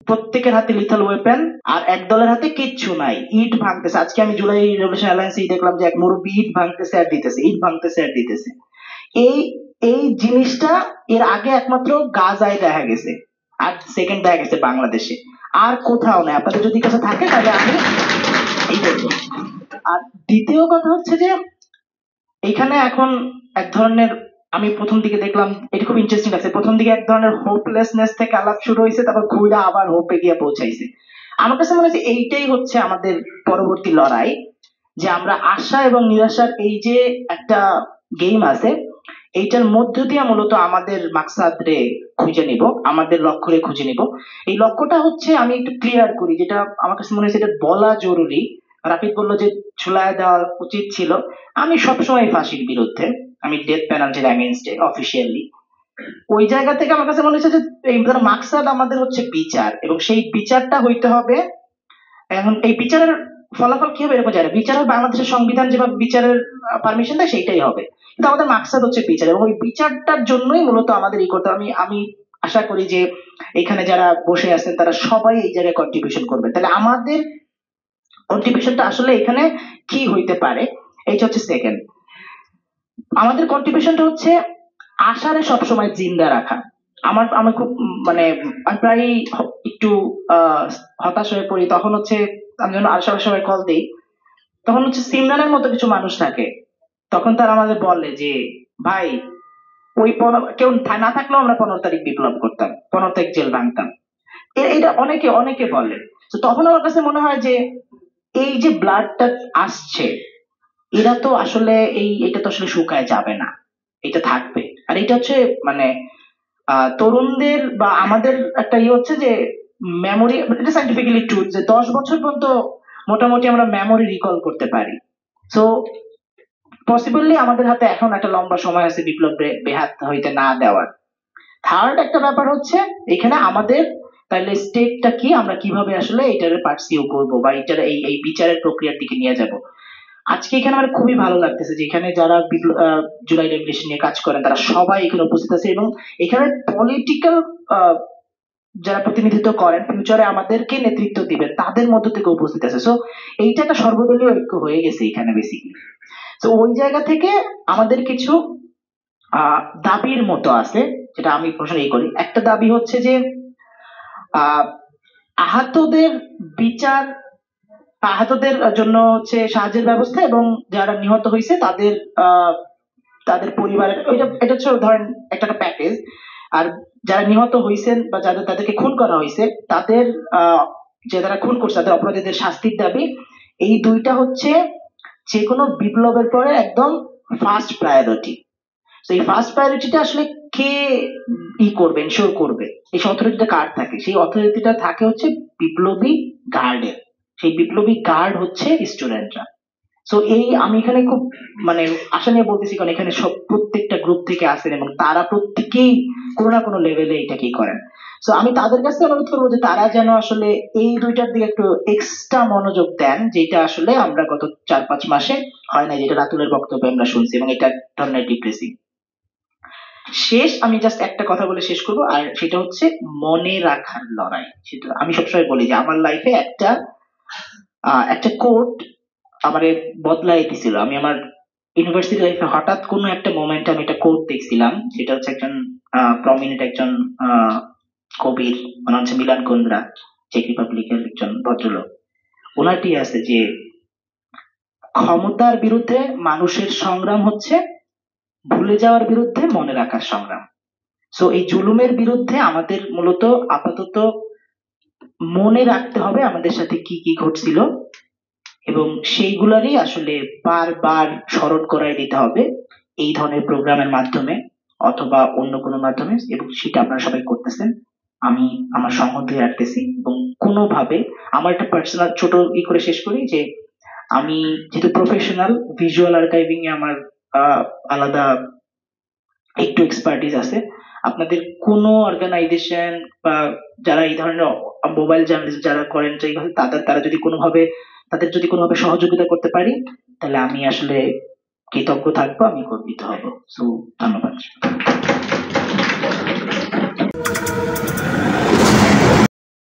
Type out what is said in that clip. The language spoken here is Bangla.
প্রত্যেকের হাতে লিথাল ওয়েপেন, আর এক দলের হাতে কিচ্ছু নাই, ইট ভাঙতেছে। আজকে আমি জুলাই রেভলিউশন অ্যালায়েন্সে দেখলাম যে এক মুরব্বী ইট ভাঙতেছে আর দিতেছে, ইট ভাঙতেছে আর দিতেছে। এই এই জিনিসটা এর আগে একমাত্র গাজায় দেখা গেছে, আর সেকেন্ড দেখা গেছে বাংলাদেশে, আর কোথাও নেই। আপনাদের যদি কাছে থাকে তাহলে আমি এই বলবো। আর দ্বিতীয় কথা হচ্ছে যে এখানে এখন এক ধরনের, আমি প্রথম দিকে দেখলাম এটা খুব ইন্টারেস্টিং লাগছে, প্রথম দিকে এক ধরনের হোপলেসনেস থেকে আলাপ শুরু হয়েছে, তারপর ঘুরে আবার হোপে গিয়ে পৌঁছাইছে। আমার কাছে মনে হচ্ছে এইটাই হচ্ছে আমাদের পরবর্তী লড়াই, যে আমরা আশা এবং নিরাশার এই যে একটা গেম আছে, এইটার মধ্য দিয়ে মূলত আমাদের মাকসাদ রে খুঁজে নিব, আমাদের লক্ষ্য রে খুঁজে নিব। এই লক্ষ্যটা হচ্ছে, আমি একটু ক্লিয়ার করি, যেটা আমার কাছে মনে হচ্ছে এটা বলা জরুরি। রাফিদ বললো যে ঝুলায় দেওয়া উচিত ছিল, আমি সবসময় ফাঁসির বিরুদ্ধে, আমি ডেথ পেনাল্টির অ্যাগেইনস্টে অফিসিয়ালি। ওই জায়গা থেকে আমার কাছে মনে হচ্ছে যে এই মাকসাদ আমাদের হচ্ছে বিচার, এবং সেই বিচারটা হইতে হবে। এখন এই বিচারের ফলাফল কি হবে এরকম যায় না, বিচারের বাংলাদেশের সংবিধান যেভাবে বিচারের পারমিশন দেয় সেইটাই হবে, কিন্তু আমাদের মাকসাদ হচ্ছে বিচার, এবং ওই বিচারটার জন্যই মূলত আমাদের এই করতে। আমি আমি আশা করি যে এখানে যারা বসে আছেন তারা সবাই এই জায়গায় কন্ট্রিবিউশন করবে। তাহলে আমাদের কন্ট্রিবিউশনটা আসলে এখানে কি হইতে পারে, এইটা হচ্ছে সেকেন্ড। আমাদের কন্ট্রিবিউশনটা হচ্ছে আশারে সবসময় জিন্দা রাখা। আমার আমি খুব মানে আমি প্রায় একটু হতাশ হয়ে পড়ি, তখন হচ্ছে আমি যখন আশার সবাই কল দিই, তখন হচ্ছে সিমরানের মতো কিছু মানুষ থাকে, তখন তারা আমাদের বলে যে ভাই ওই কেউ না থাকলেও আমরা 15 তারিখ বিপ্লব করতাম, 15 তারিখ জেল ভাঙতাম। এটা অনেকে অনেকে বলে। তো তখন আমার কাছে মনে হয় যে এই যে ব্লাডটা আসছে, এরা তো আসলে এটা তো আসলে শুকায় যাবে না, এটা থাকবে। আর এটা হচ্ছে মানে তরুণদের বা আমাদের একটা ইয়ে হচ্ছে যে মেমোরি, এটা সাইন্টিফিক্যালি ট্রুথ যে 10 বছর পর্যন্ত মোটামুটি আমরা মেমোরি রিকল করতে পারি। সো পসিবলি আমাদের হাতে এখন একটা লম্বা সময় আছে বিপ্লব বেহাত হইতে না দেওয়ার। থার্ড একটা ব্যাপার হচ্ছে এখানে আমাদের তাহলে স্টেপটা কি, আমরা কিভাবে আসলে এটারে পার্সিউ করব, বা এটার এই বিচারের প্রক্রিয়ার দিকে নিয়ে যাব। আজকে এখানে আমার খুবই ভালো লাগতেছে যে এখানে যারা জুলাই রেভলিউশন নিয়ে কাজ করেন তারা সবাই এখানে উপস্থিত আছে, এবং এখানে পলিটিক্যাল যারা প্রতিনিধিত্ব করেন, ফিউচারে আমাদেরকে নেতৃত্ব দিবেন, তাদের মধ্য থেকে উপস্থিত আছে। সো এইটা একটা সর্বদলীয় ঐক্য হয়ে গেছে এখানে বেসিক্যালি। তো ওই জায়গা থেকে আমাদের কিছু দাবির মতো আছে, যেটা আমি প্রশ্ন করি। একটা দাবি হচ্ছে যে আহ আহতদের বিচার, আহতদের জন্য হচ্ছে সাহায্যের ব্যবস্থা, এবং যারা নিহত হয়েছে তাদের তাদের পরিবারের এটা হচ্ছে ধরেন একটা প্যাকেজ। আর যারা নিহত হয়েছেন বা তাদেরকে খুন করা হয়েছে তাদের যে যারা খুন করছে তাদের অপরাধীদের শাস্তির দাবি। এই দুইটা হচ্ছে যে কোনো বিপ্লবের পরে একদম ফার্স্ট প্রায়োরিটি। তো এই ফার্স্ট প্রায়োরিটিটা আসলে কে করবে, এনশিওর করবে, এই অথরিটিটা কার থাকে? সেই অথরিটিটা থাকে হচ্ছে বিপ্লবী গার্ডের। সেই বিপ্লবী গার্ড হচ্ছে স্টুডেন্টরা। সো আমি এখানে খুব মানে আশা নিয়ে বলতেছি, কারণ এখানে সব প্রত্যেকটা গ্রুপ থেকে আসেন এবং তারা প্রত্যেকেই কোনো না কোনো লেভেলে এটা কি করেন। সো আমি তাদের কাছে অনুরোধ করবো যে তারা যেন আসলে এই দুইটার দিকে একটু এক্সট্রা মনোযোগ দেন, যেটা আসলে আমরা গত 4-5 মাসে হয় না, যেটা রাতুলের বক্তব্যে আমরা শুনছি, এবং এটা এক ধরনের ডিপ্রেসিভ। শেষ আমি জাস্ট একটা কথা বলে শেষ করবো, আর সেটা হচ্ছে মনে রাখার লড়াই। সেটা আমি সবসময় বলি যে আমার লাইফে একটা একটা কোট আমারে বদলাই দিছিল। আমি আমার ইউনিভার্সিটি লাইফে হঠাৎ কোনো একটা মোমেন্টে আমি একটা কোট দেখছিলাম, সেটা হচ্ছে একজন প্রমিনেন্ট একজন কবির, মানে হচ্ছে মিলান কুন্দ্রা, চেক রিপাবলিকের একজন ভদ্রলোক। ওনারটি আছে যে ক্ষমতার বিরুদ্ধে মানুষের সংগ্রাম হচ্ছে ভুলে যাওয়ার বিরুদ্ধে মনে রাখার সংগ্রাম। সো এই জুলুমের বিরুদ্ধে আমাদের মূলত আপাতত মনে রাখতে হবে আমাদের সাথে কি কি ঘটছিল, এবং সেইগুলারই আসলে বারবার স্মরণ করাই দিতে হবে এই ধরনের প্রোগ্রামের মাধ্যমে অথবা অন্য কোনো মাধ্যমে, এবং সেটা আপনারা সবাই করতেছেন। আমি আমার সংহতি রাখতেছি, এবং কোনোভাবে আমার একটা পার্সোনাল ছোট করে শেষ করি যে আমি যেহেতু প্রফেশনাল ভিজুয়াল আর্কাইভিং এ আমার আলাদা একটু এক্সপার্টিস আছে। আপনাদের কোনো অর্গানাইজেশন বা যারা এই ধরনের মোবাইল জার্নালিস্ট যারা করেন তারা যদি কোনোভাবে তাদের যদি কোনোভাবে সহযোগিতা করতে পারি, তাহলে আমি আসলে কৃতজ্ঞ থাকবো, আমি গর্বিত হব। সো ধন্যবাদ।